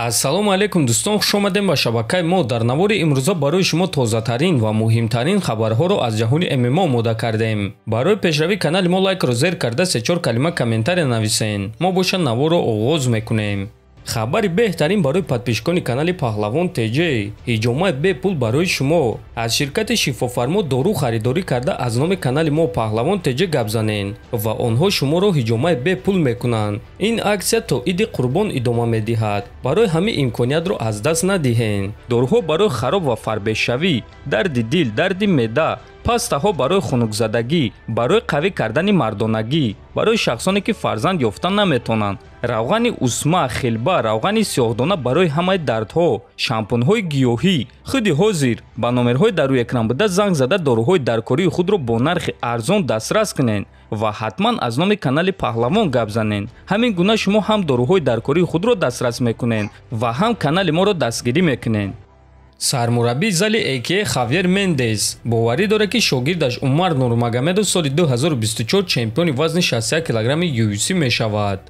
ассалому алайкум дӯстон, хуш омадем ба шабакаи мо. дар навори имрӯза барои шумо тозатарин ва муҳимтарин хабарҳоро аз ҷаҳони ММА омода кардем. Барои пешравии канали мо лайкро зер карда 3-4 калима комментария нависен. мо боша наворро оғоз мекунем. хабари беҳтарин барои подписчикони канали Паҳлавон ТЖ. ҳиҷомаи бепул барои шумо. аз ширкати шифофармо дору харидорӣ карда аз номи канали мо Паҳлавон ТЖ гап занен ва онҳо шуморо ҳиҷомаи бепул мекунанд. ин аксия то иди қурбон идома медиҳад. барои ҳамин имкониятро аз даст надиҳен. доруҳо барои хароб ва фарбешавӣ, дарди дил, дарди меъда, пастаҳо барои хунукзадагӣ, барои қавӣ кардани мардонагӣ, барои шахсоне ки фарзанд ёфта наметонанд, равғани усма, хилба, равғани сиёҳдона барои ҳамаи дардҳо, шампунҳои гиёҳӣ. худи ҳозир ба номерҳои дар рӯи экран буда занг зада доруҳои даркории худро бо нархи арзон дастрас кунед ва ҳатман аз номи канали Паҳлавон гап занед. ҳамин гуна шумо ҳам доруҳои даркории худро дастрас мекунед ва ҳам канали моро дастгирӣ мекунед. сармураббии зали АК Хавьер Мендес боварӣ дорад ки шогирдаш Умар Нурмагомедов соли 2024 чемпиони вазни 61 килограмми UFC мешавад.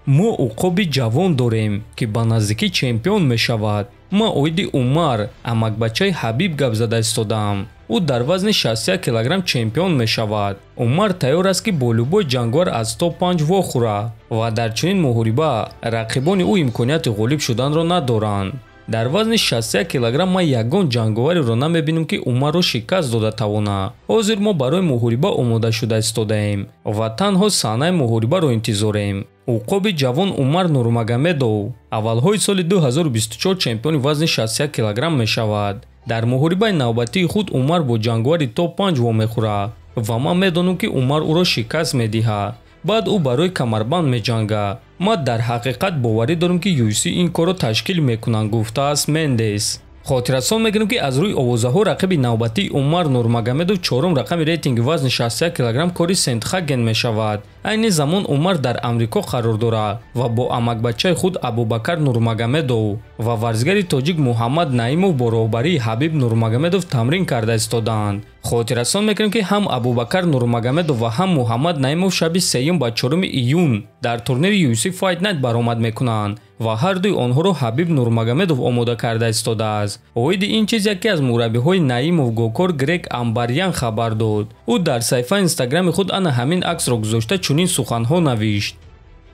мо уқоби ҷавон дорем ки ба наздикӣ чемпион мешавад. ман оиди Умар амакбачаи Ҳабиб гап зада истодам. ӯ дар вазни 61 килограмм чемпион мешавад. Умар тайёр аст ки бо любой ҷангвар аз топ-5 вохӯрад ва дар чунин муҳориба рақибони ӯ имконияти ғолиб шуданро надоранд. дар вазни 61 килограмм ман ягон ҷанговареро намебинам ки Умарро шикаст дода тавонад. ҳозир мо барои муҳориба омода шуда истодаем ва танҳо саҳнаи муҳорибаро интизорем. уқоби ҷавон Умар Нурмагомедов аввалҳои соли 2024 чемпиони вазни 61 килограмм мешавад. дар муҳорибаи навбатии худ Умар бо ҷанговари топ-5 вомехӯрад ва ман медонам ки Умар ӯро шикаст медиҳад. баъд ӯ барои камарбанд меҷангад. ман дар ҳақиқат боварӣ дорам ки UFC ин корро ташкил мекунанд, гуфтааст Мендес. хотиррасон мегирам ки аз рӯи овозаҳо рақиби навбатии Умар Нурмагомедов чорум рақами рейтинги вазни 61 килограмм кори Сентхаген мешавад. айни замон Умар дар Амрико қарор дорад ва бо амакбачаи худ Абубакар Нурмагомедов ва варзигари тоҷик Муҳаммад Наимов бо роҳбарии Ҳабиб Нурмагомедов тамрин карда истоданд. хотиррасон мекунем ки ҳам Абубакар Нурмагомедов ва ҳам Муҳаммад Наимов шаби 3 ба 4 июн дар турнири UFC Fight Night баромад мекунанд ва ҳар дуи онҳоро Ҳабиб Нурмагомедов омода карда истодааст. оиди ин чиз яке аз мураббиҳои Наимов Гокор Грег Амбарян хабар дод. ӯ дар саҳифаи инстаграми худ ана ҳамин аксро гузошта чунин суханҳо навишт: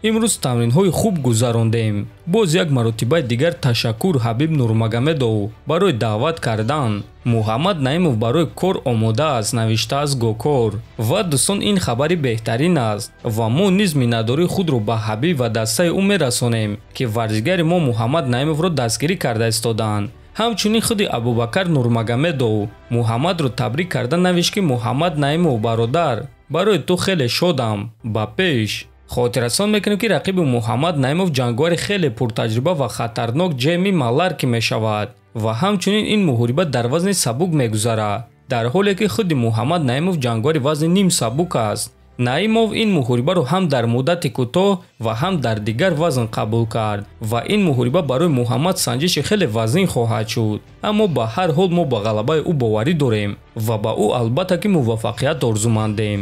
имрӯз тамринҳои хуб гузарондем. боз як маротибаи дигар ташаккур Ҳабиб Нурмагомедов барои даъват кардан. Муҳаммад Наимов барои кор омода аст, навиштааст Гокор. ва дӯстон, ин хабари беҳтарин аст ва мо низ миннатдории худро ба Ҳабиб ва дастаи ӯ мерасонем ки варзигари мо Муҳаммад Наимовро дастгирӣ карда истоданд. ҳамчунин худи Абубакар Нурмагомедов Муҳаммадро табрик карда навишт ки Муҳаммад Наимов бародар, барои ту хеле шодам, ба пеш. хотиррасон мекунем ки рақиби Муҳаммад Наимов ҷангвари хеле пуртаҷриба ва хатарнок Ҷейми Маларки мешавад ва ҳамчунин ин муҳориба дар вазни сабук мегузарад, дар ҳоле ки худи Муҳаммад Наимов ҷангвари вазни ним сабук аст. Наимов ин муҳорибаро ҳам дар муддати кӯтоҳ ва ҳам дар дигар вазн қабул кард ва ин муҳориба барои Муҳаммад санҷиши хеле вазнин хоҳад шуд. аммо ба ҳар ҳол мо ба ғалабаи ӯ боварӣ дорем ва ба ӯ албатта ки муваффақият орзумандем.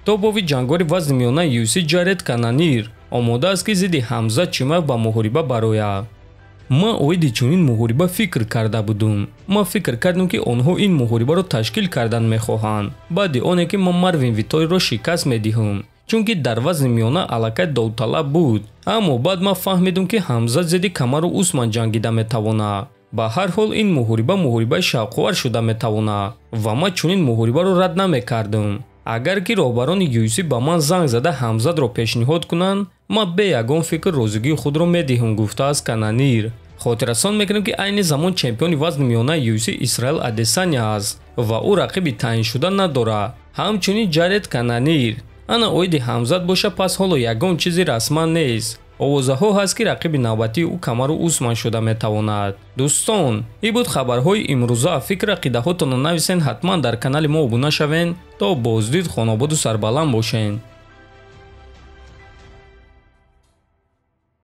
тобови ҷангвари вазни миёнаи UFC Ҷаред Канонир омода аст ки зидди Ҳамзат Чимаев ба муҳориба барояд. ман оиди чунин муҳориба фикр карда будам. ман фикр кардам ки онҳо ин муҳорибаро ташкил кардан мехоҳанд баъди оне ки ман Марвин Виториро шикаст медиҳам, чунки дар вазни миёна аллакай довталаб буд. аммо баъд ман фаҳмидам ки Ҳамзат зидди Камару Усман ҷангида метавонад. ба ҳар ҳол ин муҳорибаи шавқовар шуда метавонад ва ман чунин муҳорибаро рад намекардам. агар ки роҳбарони UFC ба ман занг зада Ҳамзатро пешниҳод кунанд, ман бе ягон фикр розигии худро медиҳам, гуфтааст Канонир. хотиррасон мекунем ки айни замон чемпиони вазни миёнаи UFC Исраил Адесаня аст ва ӯ рақиби таъиншуда надорад. ҳамчунин Ҷаред Канонир. ана оиди Ҳамзат боша, пас ҳоло ягон чизи расман нест. овозаҳо ҳаст ки рақиби навбатии ӯ Камару Усман шуда метавонад. дӯстон, ин буд хабарҳои имрӯза. фикр ақидаҳотонро нависен, ҳатман дар канали мо обуна шавен. то боздид, хонободу сарбаланд бошен.